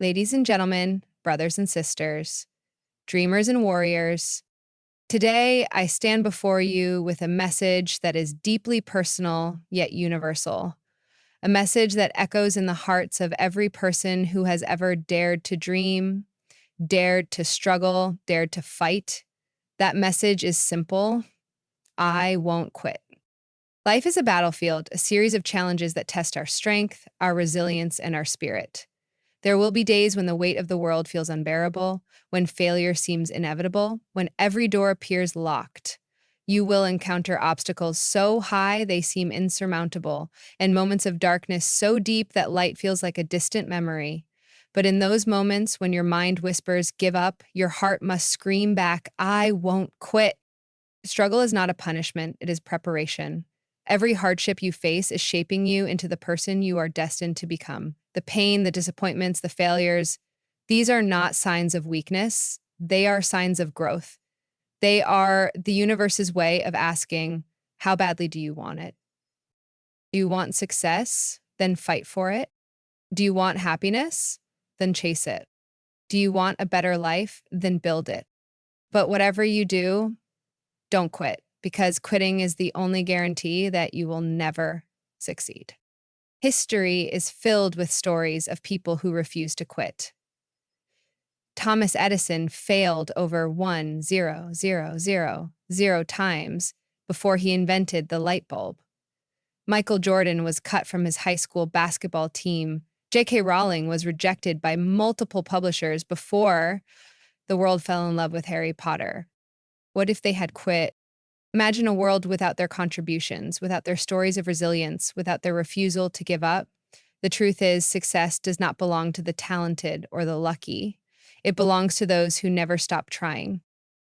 Ladies and gentlemen, brothers and sisters, dreamers and warriors, today I stand before you with a message that is deeply personal yet universal. A message that echoes in the hearts of every person who has ever dared to dream, dared to struggle, dared to fight. That message is simple: I won't quit. Life is a battlefield, a series of challenges that test our strength, our resilience, and our spirit. There will be days when the weight of the world feels unbearable, when failure seems inevitable, when every door appears locked. You will encounter obstacles so high they seem insurmountable, and moments of darkness so deep that light feels like a distant memory. But in those moments when your mind whispers, give up, your heart must scream back, I won't quit. Struggle is not a punishment, it is preparation. Every hardship you face is shaping you into the person you are destined to become. The pain, the disappointments, the failures, these are not signs of weakness. They are signs of growth. They are the universe's way of asking, how badly do you want it? Do you want success? Then fight for it. Do you want happiness? Then chase it. Do you want a better life? Then build it. But whatever you do, don't quit, because quitting is the only guarantee that you will never succeed. History is filled with stories of people who refuse to quit. Thomas Edison failed over 1,000,000 times before he invented the light bulb. Michael Jordan was cut from his high school basketball team. J.K. Rowling was rejected by multiple publishers before the world fell in love with Harry Potter. What if they had quit? Imagine a world without their contributions, without their stories of resilience, without their refusal to give up. The truth is, success does not belong to the talented or the lucky. It belongs to those who never stop trying.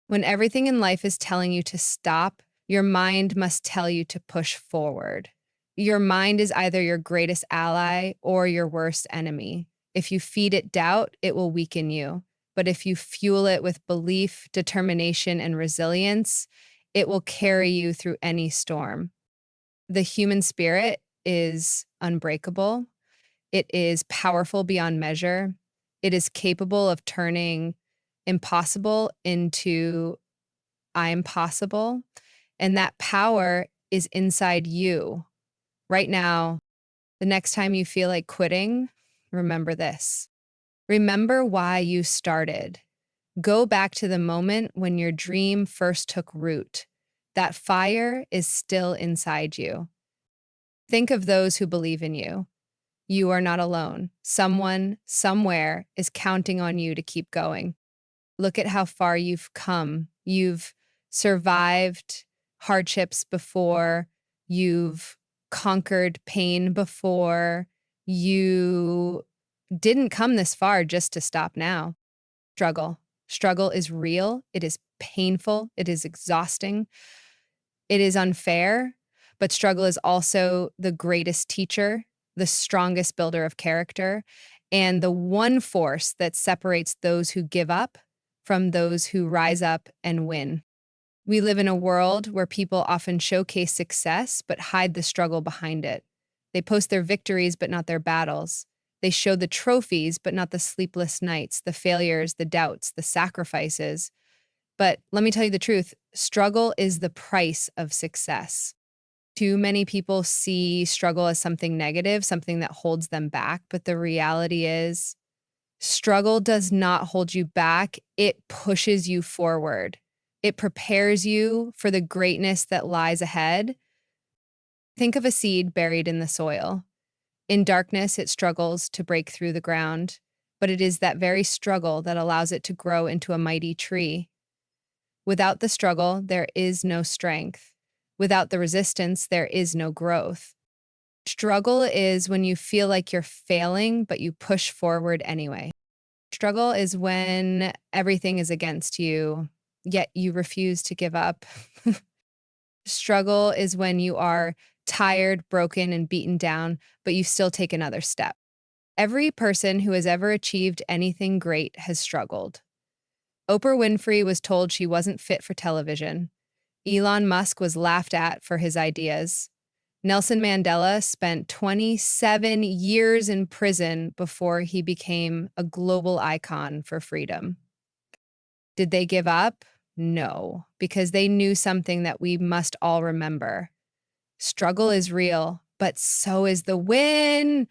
When everything in life is telling you to stop, your mind must tell you to push forward. Your mind is either your greatest ally or your worst enemy. If you feed it doubt, it will weaken you. But if you fuel it with belief, determination, and resilience, it will carry you through any storm. The human spirit is unbreakable. It is powerful beyond measure. It is capable of turning impossible into I'm possible. And that power is inside you. Right now, the next time you feel like quitting, remember this. Remember why you started. Go back to the moment when your dream first took root. That fire is still inside you. Think of those who believe in you. You are not alone. Someone, somewhere, is counting on you to keep going. Look at how far you've come. You've survived hardships before. You've conquered pain before. You didn't come this far just to stop now. Struggle. Struggle is real. It is painful. It is exhausting. It is unfair, but struggle is also the greatest teacher, the strongest builder of character, and the one force that separates those who give up from those who rise up and win. We live in a world where people often showcase success but hide the struggle behind it. They post their victories but not their battles. They show the trophies but not the sleepless nights, the failures, the doubts, the sacrifices. But let me tell you the truth, struggle is the price of success. Too many people see struggle as something negative, something that holds them back, but the reality is struggle does not hold you back. It pushes you forward. It prepares you for the greatness that lies ahead. Think of a seed buried in the soil. In darkness, it struggles to break through the ground, but it is that very struggle that allows it to grow into a mighty tree. Without the struggle, there is no strength. Without the resistance, there is no growth. Struggle is when you feel like you're failing, but you push forward anyway. Struggle is when everything is against you, yet you refuse to give up. Struggle is when you are tired, broken, and beaten down, but you still take another step. Every person who has ever achieved anything great has struggled. Oprah Winfrey was told she wasn't fit for television. Elon Musk was laughed at for his ideas. Nelson Mandela spent 27 years in prison before he became a global icon for freedom. Did they give up? No, because they knew something that we must all remember. Struggle is real, but so is the win.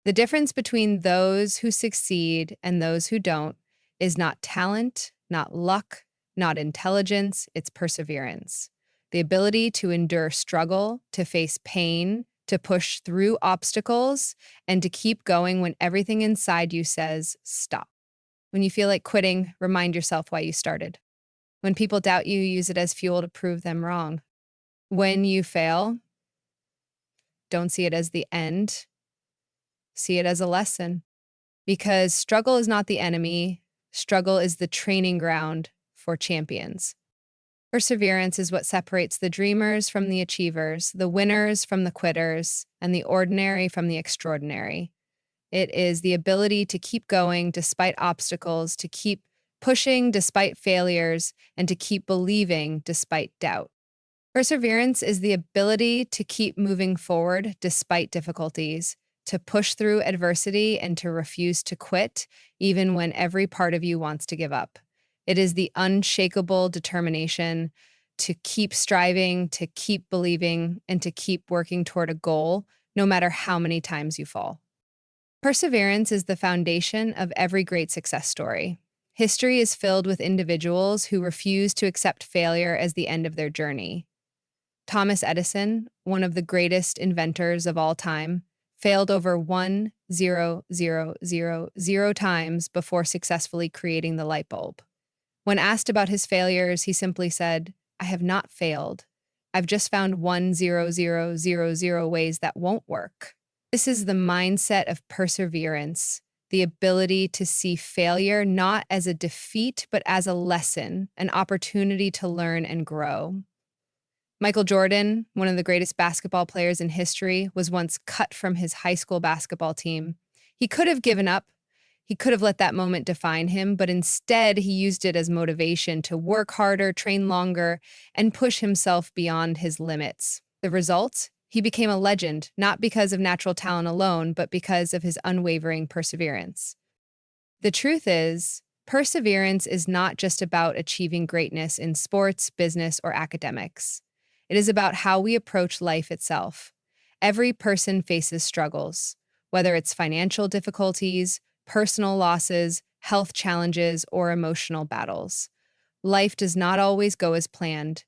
The difference between those who succeed and those who don't is not talent, not luck, not intelligence, it's perseverance. The ability to endure struggle, to face pain, to push through obstacles, and to keep going when everything inside you says, stop. When you feel like quitting, remind yourself why you started. When people doubt you, use it as fuel to prove them wrong. When you fail, don't see it as the end, see it as a lesson. Because struggle is not the enemy, struggle is the training ground for champions. Perseverance is what separates the dreamers from the achievers, the winners from the quitters, and the ordinary from the extraordinary. It is the ability to keep going despite obstacles, to keep pushing despite failures, and to keep believing despite doubt. Perseverance is the ability to keep moving forward despite difficulties, to push through adversity and to refuse to quit, even when every part of you wants to give up. It is the unshakable determination to keep striving, to keep believing, and to keep working toward a goal, no matter how many times you fall. Perseverance is the foundation of every great success story. History is filled with individuals who refuse to accept failure as the end of their journey. Thomas Edison, one of the greatest inventors of all time, failed over 1,000,000 times before successfully creating the light bulb. When asked about his failures, he simply said, I have not failed. I've just found 1,000,000 ways that won't work. This is the mindset of perseverance, the ability to see failure not as a defeat, but as a lesson, an opportunity to learn and grow. Michael Jordan, one of the greatest basketball players in history, was once cut from his high school basketball team. He could have given up. He could have let that moment define him, but instead he used it as motivation to work harder, train longer, and push himself beyond his limits. The result? He became a legend, not because of natural talent alone, but because of his unwavering perseverance. The truth is, perseverance is not just about achieving greatness in sports, business, or academics. It is about how we approach life itself. Every person faces struggles, whether it's financial difficulties, personal losses, health challenges, or emotional battles. Life does not always go as planned.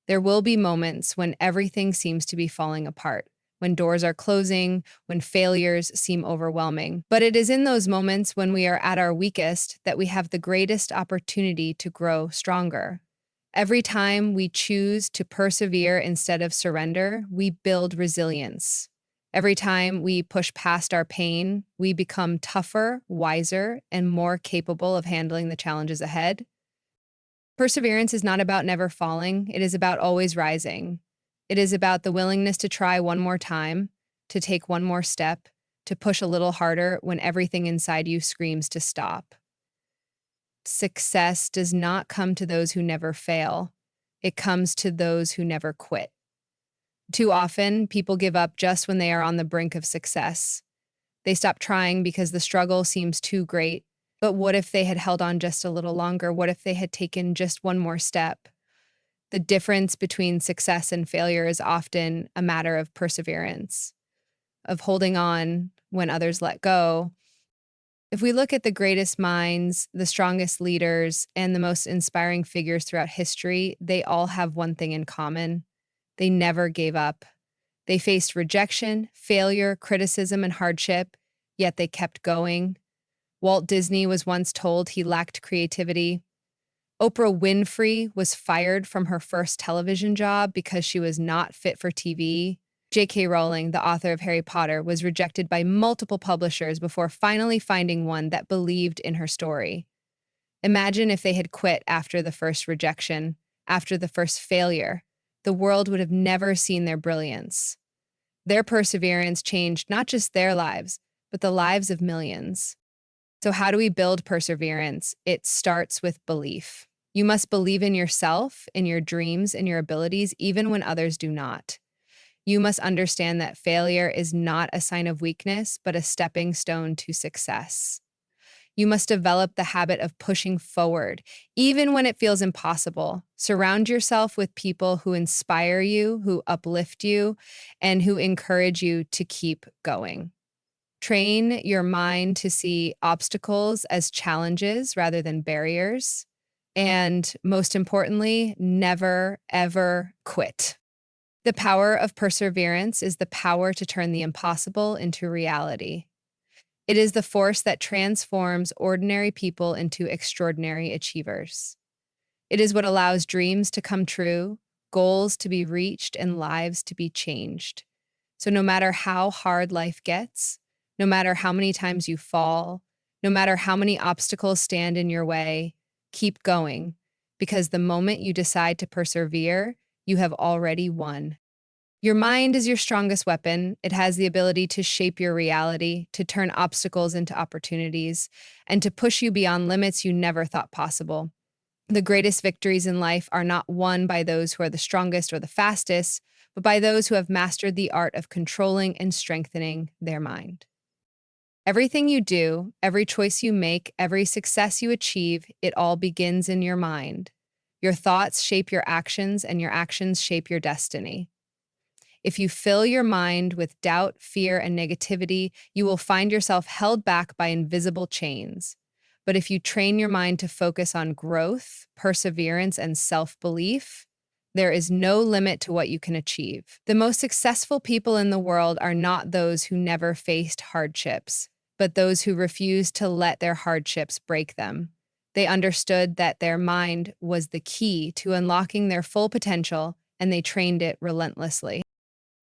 There will be moments when everything seems to be falling apart, when doors are closing, when failures seem overwhelming. But it is in those moments when we are at our weakest that we have the greatest opportunity to grow stronger. Every time we choose to persevere instead of surrender, we build resilience. Every time we push past our pain, we become tougher, wiser, and more capable of handling the challenges ahead. Perseverance is not about never falling, it is about always rising. It is about the willingness to try one more time, to take one more step, to push a little harder when everything inside you screams to stop. Success does not come to those who never fail. It comes to those who never quit. Too often, people give up just when they are on the brink of success. They stop trying because the struggle seems too great. But what if they had held on just a little longer? What if they had taken just one more step? The difference between success and failure is often a matter of perseverance, of holding on when others let go. If we look at the greatest minds, the strongest leaders, and the most inspiring figures throughout history, they all have one thing in common. They never gave up. They faced rejection, failure, criticism, and hardship, yet they kept going. Walt Disney was once told he lacked creativity. Oprah Winfrey was fired from her first television job because she was not fit for TV. J.K. Rowling, the author of Harry Potter, was rejected by multiple publishers before finally finding one that believed in her story. Imagine if they had quit after the first rejection, after the first failure. The world would have never seen their brilliance. Their perseverance changed not just their lives, but the lives of millions. So how do we build perseverance? It starts with belief. You must believe in yourself, in your dreams, in your abilities, even when others do not. You must understand that failure is not a sign of weakness, but a stepping stone to success. You must develop the habit of pushing forward, even when it feels impossible. Surround yourself with people who inspire you, who uplift you, and who encourage you to keep going. Train your mind to see obstacles as challenges rather than barriers. And most importantly, never, ever quit. The power of perseverance is the power to turn the impossible into reality. It is the force that transforms ordinary people into extraordinary achievers. It is what allows dreams to come true, goals to be reached, and lives to be changed. So, no matter how hard life gets, no matter how many times you fall, no matter how many obstacles stand in your way, keep going, because the moment you decide to persevere, you have already won. Your mind is your strongest weapon. It has the ability to shape your reality, to turn obstacles into opportunities, and to push you beyond limits you never thought possible. The greatest victories in life are not won by those who are the strongest or the fastest, but by those who have mastered the art of controlling and strengthening their mind. Everything you do, every choice you make, every success you achieve, it all begins in your mind. Your thoughts shape your actions, and your actions shape your destiny. If you fill your mind with doubt, fear, and negativity, you will find yourself held back by invisible chains. But if you train your mind to focus on growth, perseverance, and self-belief, there is no limit to what you can achieve. The most successful people in the world are not those who never faced hardships, but those who refused to let their hardships break them. They understood that their mind was the key to unlocking their full potential, and they trained it relentlessly.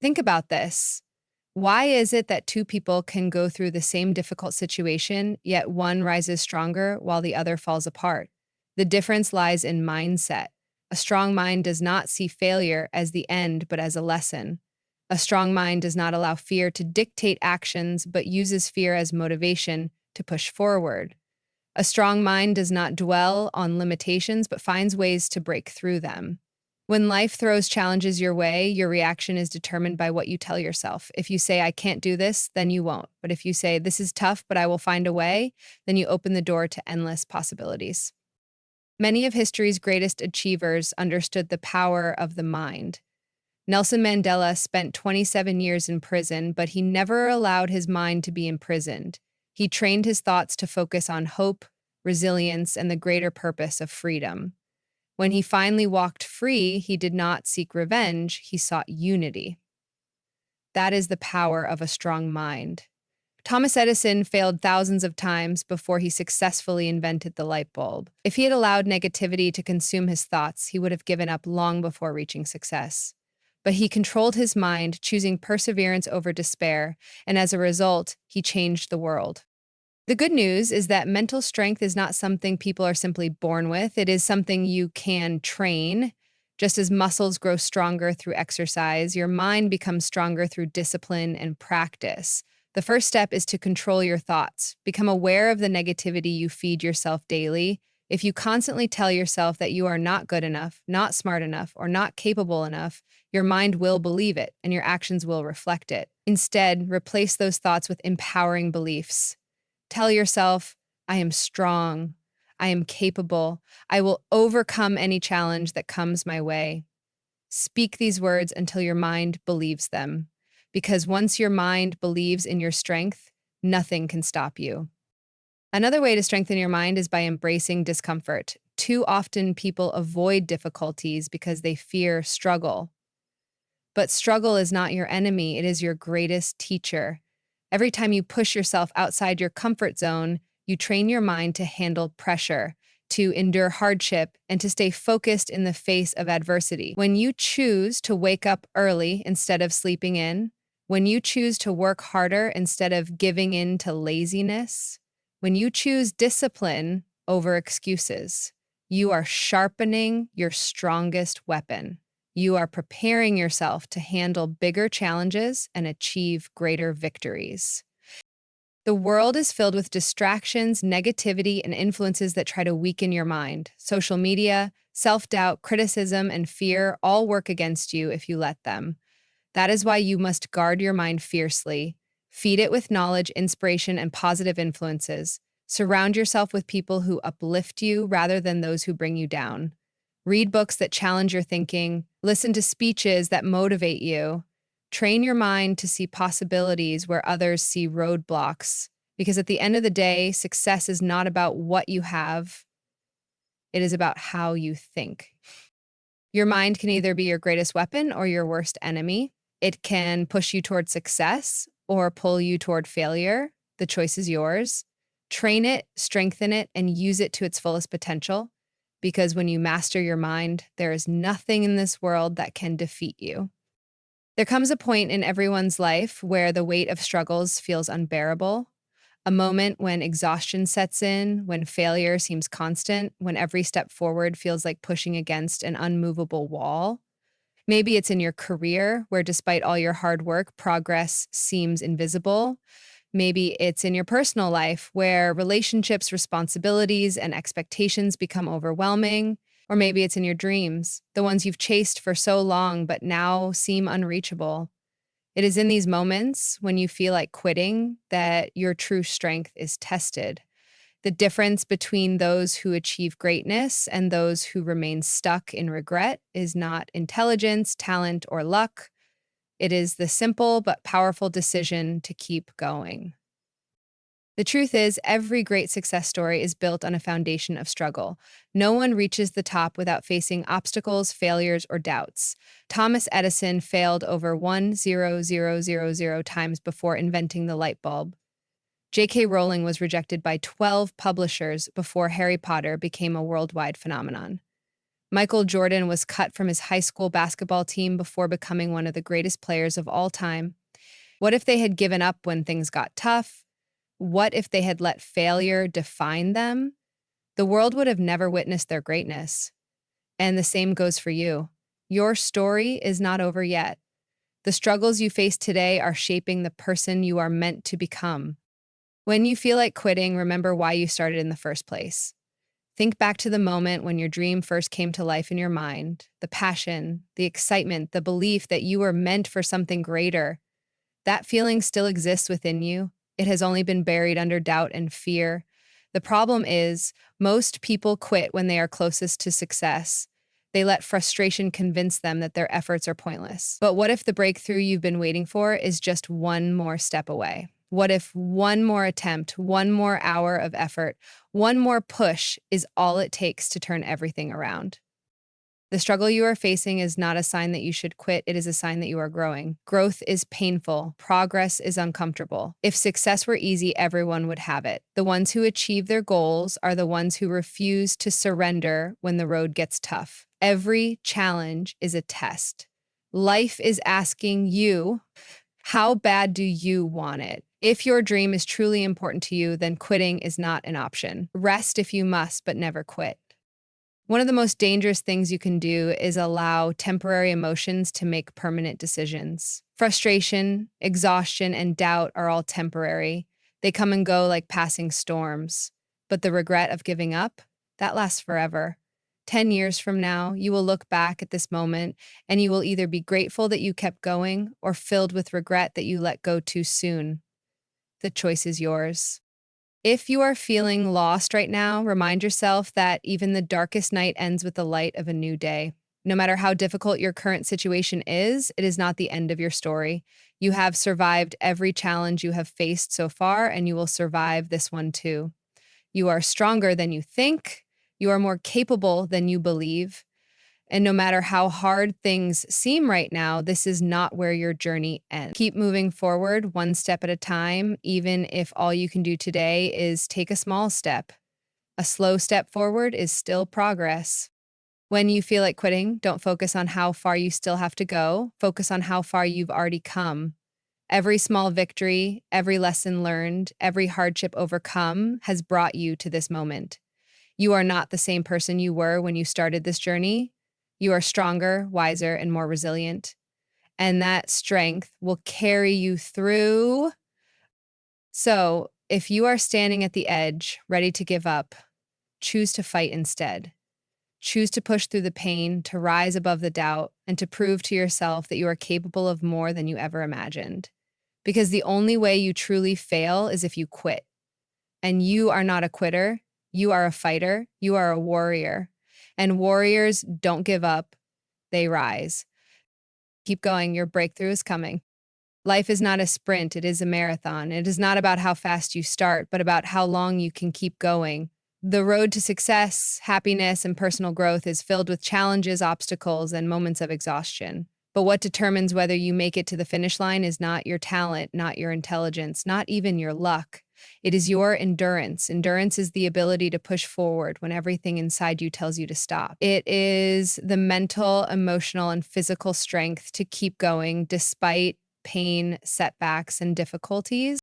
Think about this. Why is it that two people can go through the same difficult situation, yet one rises stronger while the other falls apart? The difference lies in mindset. A strong mind does not see failure as the end, but as a lesson. A strong mind does not allow fear to dictate actions, but uses fear as motivation to push forward. A strong mind does not dwell on limitations, but finds ways to break through them. When life throws challenges your way, your reaction is determined by what you tell yourself. If you say, I can't do this, then you won't. But if you say, this is tough, but I will find a way, then you open the door to endless possibilities. Many of history's greatest achievers understood the power of the mind. Nelson Mandela spent 27 years in prison, but he never allowed his mind to be imprisoned. He trained his thoughts to focus on hope, resilience, and the greater purpose of freedom. When he finally walked free, he did not seek revenge, he sought unity. That is the power of a strong mind. Thomas Edison failed thousands of times before he successfully invented the light bulb. If he had allowed negativity to consume his thoughts, he would have given up long before reaching success. But he controlled his mind, choosing perseverance over despair, and as a result, he changed the world. The good news is that mental strength is not something people are simply born with. It is something you can train. Just as muscles grow stronger through exercise, your mind becomes stronger through discipline and practice. The first step is to control your thoughts. Become aware of the negativity you feed yourself daily. If you constantly tell yourself that you are not good enough, not smart enough, or not capable enough, your mind will believe it and your actions will reflect it. Instead, replace those thoughts with empowering beliefs. Tell yourself, I am strong. I am capable. I will overcome any challenge that comes my way. Speak these words until your mind believes them. Because once your mind believes in your strength, nothing can stop you. Another way to strengthen your mind is by embracing discomfort. Too often people avoid difficulties because they fear struggle. But struggle is not your enemy, it is your greatest teacher. Every time you push yourself outside your comfort zone, you train your mind to handle pressure, to endure hardship, and to stay focused in the face of adversity. When you choose to wake up early instead of sleeping in, when you choose to work harder instead of giving in to laziness, when you choose discipline over excuses, you are sharpening your strongest weapon. You are preparing yourself to handle bigger challenges and achieve greater victories. The world is filled with distractions, negativity, and influences that try to weaken your mind. Social media, self-doubt, criticism, and fear all work against you if you let them. That is why you must guard your mind fiercely. Feed it with knowledge, inspiration, and positive influences. Surround yourself with people who uplift you rather than those who bring you down. Read books that challenge your thinking. Listen to speeches that motivate you. Train your mind to see possibilities where others see roadblocks. Because at the end of the day, success is not about what you have, it is about how you think. Your mind can either be your greatest weapon or your worst enemy. It can push you toward success or pull you toward failure. The choice is yours. Train it, strengthen it, and use it to its fullest potential. Because when you master your mind, there is nothing in this world that can defeat you. There comes a point in everyone's life where the weight of struggles feels unbearable. A moment when exhaustion sets in, when failure seems constant, when every step forward feels like pushing against an unmovable wall. Maybe it's in your career, where despite all your hard work, progress seems invisible. Maybe it's in your personal life, where relationships, responsibilities, and expectations become overwhelming. Or maybe it's in your dreams, the ones you've chased for so long but now seem unreachable. It is in these moments when you feel like quitting that your true strength is tested. The difference between those who achieve greatness and those who remain stuck in regret is not intelligence, talent, or luck. It is the simple but powerful decision to keep going. The truth is, every great success story is built on a foundation of struggle. No one reaches the top without facing obstacles, failures, or doubts. Thomas Edison failed over 1,000 times before inventing the light bulb. J.K. Rowling was rejected by 12 publishers before Harry Potter became a worldwide phenomenon. Michael Jordan was cut from his high school basketball team before becoming one of the greatest players of all time. What if they had given up when things got tough? What if they had let failure define them? The world would have never witnessed their greatness. And the same goes for you. Your story is not over yet. The struggles you face today are shaping the person you are meant to become. When you feel like quitting, remember why you started in the first place. Think back to the moment when your dream first came to life in your mind, the passion, the excitement, the belief that you were meant for something greater. That feeling still exists within you. It has only been buried under doubt and fear. The problem is, most people quit when they are closest to success. They let frustration convince them that their efforts are pointless. But what if the breakthrough you've been waiting for is just one more step away? What if one more attempt, one more hour of effort, one more push is all it takes to turn everything around? The struggle you are facing is not a sign that you should quit. It is a sign that you are growing. Growth is painful. Progress is uncomfortable. If success were easy, everyone would have it. The ones who achieve their goals are the ones who refuse to surrender when the road gets tough. Every challenge is a test. Life is asking you, how bad do you want it? If your dream is truly important to you, then quitting is not an option. Rest if you must, but never quit. One of the most dangerous things you can do is allow temporary emotions to make permanent decisions. Frustration, exhaustion, and doubt are all temporary. They come and go like passing storms. But the regret of giving up, that lasts forever. 10 years from now, you will look back at this moment and you will either be grateful that you kept going or filled with regret that you let go too soon. The choice is yours. If you are feeling lost right now, remind yourself that even the darkest night ends with the light of a new day. No matter how difficult your current situation is, it is not the end of your story. You have survived every challenge you have faced so far, and you will survive this one too. You are stronger than you think. You are more capable than you believe. And no matter how hard things seem right now, this is not where your journey ends. Keep moving forward one step at a time, even if all you can do today is take a small step. A slow step forward is still progress. When you feel like quitting, don't focus on how far you still have to go. Focus on how far you've already come. Every small victory, every lesson learned, every hardship overcome has brought you to this moment. You are not the same person you were when you started this journey. You are stronger, wiser, and more resilient. And that strength will carry you through. So, if you are standing at the edge, ready to give up, choose to fight instead. Choose to push through the pain, to rise above the doubt, and to prove to yourself that you are capable of more than you ever imagined. Because the only way you truly fail is if you quit. And you are not a quitter. You are a fighter. You are a warrior. And warriors don't give up, they rise. Keep going. Your breakthrough is coming. Life is not a sprint, it is a marathon. It is not about how fast you start, but about how long you can keep going. The road to success, happiness, and personal growth is filled with challenges, obstacles, and moments of exhaustion. But what determines whether you make it to the finish line is not your talent, not your intelligence, not even your luck. It is your endurance. Endurance is the ability to push forward when everything inside you tells you to stop. It is the mental, emotional, and physical strength to keep going despite pain, setbacks, and difficulties.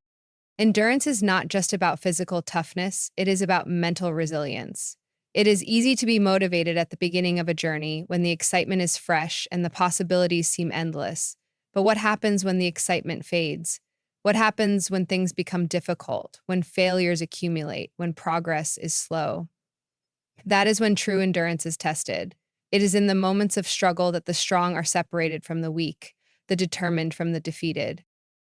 Endurance is not just about physical toughness, it is about mental resilience. It is easy to be motivated at the beginning of a journey when the excitement is fresh and the possibilities seem endless. But what happens when the excitement fades? What happens when things become difficult, when failures accumulate, when progress is slow? That is when true endurance is tested. It is in the moments of struggle that the strong are separated from the weak, the determined from the defeated.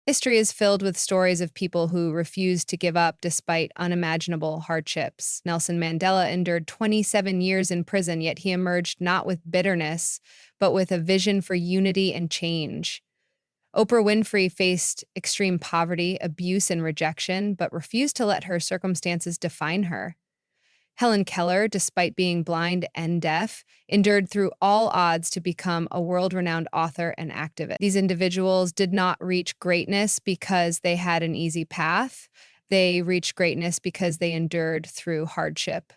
History is filled with stories of people who refused to give up despite unimaginable hardships. Nelson Mandela endured 27 years in prison, yet he emerged not with bitterness, but with a vision for unity and change. Oprah Winfrey faced extreme poverty, abuse, and rejection, but refused to let her circumstances define her. Helen Keller, despite being blind and deaf, endured through all odds to become a world-renowned author and activist. These individuals did not reach greatness because they had an easy path. They reached greatness because they endured through hardship.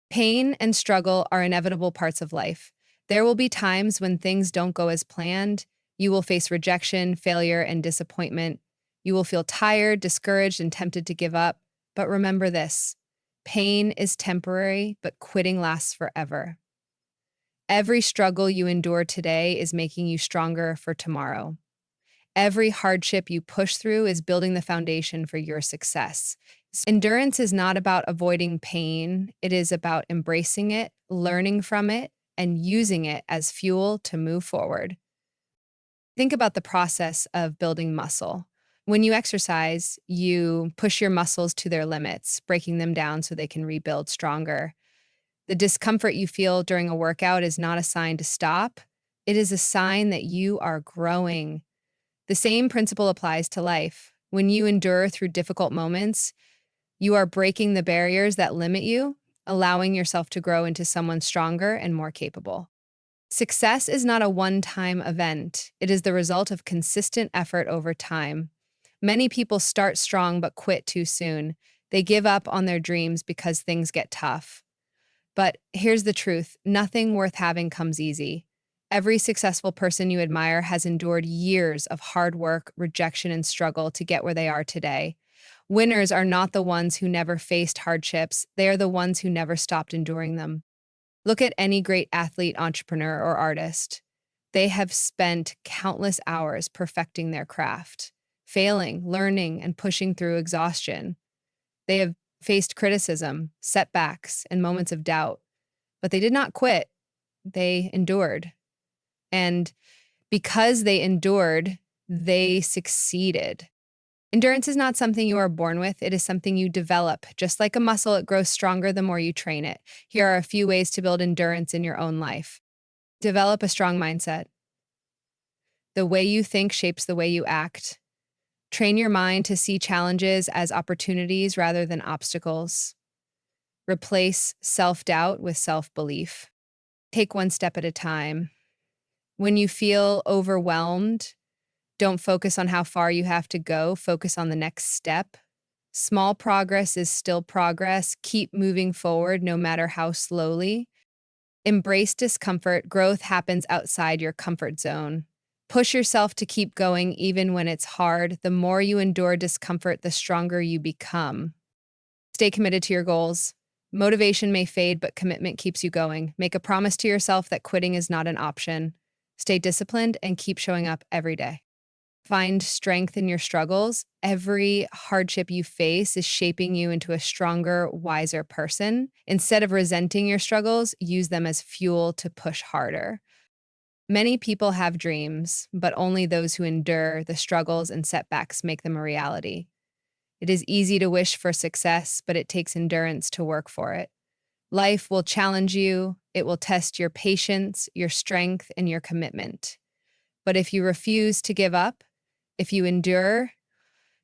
Pain and struggle are inevitable parts of life. There will be times when things don't go as planned. You will face rejection, failure, and disappointment. You will feel tired, discouraged, and tempted to give up. But remember this: pain is temporary, but quitting lasts forever. Every struggle you endure today is making you stronger for tomorrow. Every hardship you push through is building the foundation for your success. Endurance is not about avoiding pain, it is about embracing it, learning from it, and using it as fuel to move forward. Think about the process of building muscle. When you exercise, you push your muscles to their limits, breaking them down so they can rebuild stronger. The discomfort you feel during a workout is not a sign to stop. It is a sign that you are growing. The same principle applies to life. When you endure through difficult moments, you are breaking the barriers that limit you, allowing yourself to grow into someone stronger and more capable. Success is not a one-time event. It is the result of consistent effort over time. Many people start strong but quit too soon. They give up on their dreams because things get tough. But here's the truth: nothing worth having comes easy. Every successful person you admire has endured years of hard work, rejection, and struggle to get where they are today. Winners are not the ones who never faced hardships, they are the ones who never stopped enduring them. Look at any great athlete, entrepreneur, or artist. They have spent countless hours perfecting their craft, failing, learning, and pushing through exhaustion. They have faced criticism, setbacks, and moments of doubt, but they did not quit. They endured. And because they endured, they succeeded. Endurance is not something you are born with, it is something you develop. Just like a muscle, it grows stronger the more you train it. Here are a few ways to build endurance in your own life. Develop a strong mindset. The way you think shapes the way you act. Train your mind to see challenges as opportunities rather than obstacles. Replace self-doubt with self-belief. Take one step at a time. When you feel overwhelmed, don't focus on how far you have to go, focus on the next step. Small progress is still progress. Keep moving forward no matter how slowly. Embrace discomfort. Growth happens outside your comfort zone. Push yourself to keep going even when it's hard. The more you endure discomfort, the stronger you become. Stay committed to your goals. Motivation may fade, but commitment keeps you going. Make a promise to yourself that quitting is not an option. Stay disciplined and keep showing up every day. Find strength in your struggles. Every hardship you face is shaping you into a stronger, wiser person. Instead of resenting your struggles, use them as fuel to push harder. Many people have dreams, but only those who endure the struggles and setbacks make them a reality. It is easy to wish for success, but it takes endurance to work for it. Life will challenge you, it will test your patience, your strength, and your commitment. But if you refuse to give up, if you endure,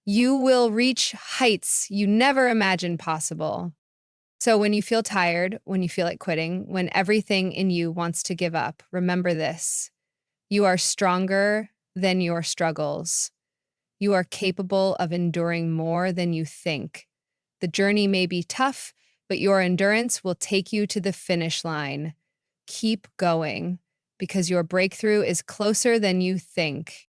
you will reach heights you never imagined possible. So when you feel tired, when you feel like quitting, when everything in you wants to give up, remember this: you are stronger than your struggles. You are capable of enduring more than you think. The journey may be tough, but your endurance will take you to the finish line. Keep going, because your breakthrough is closer than you think.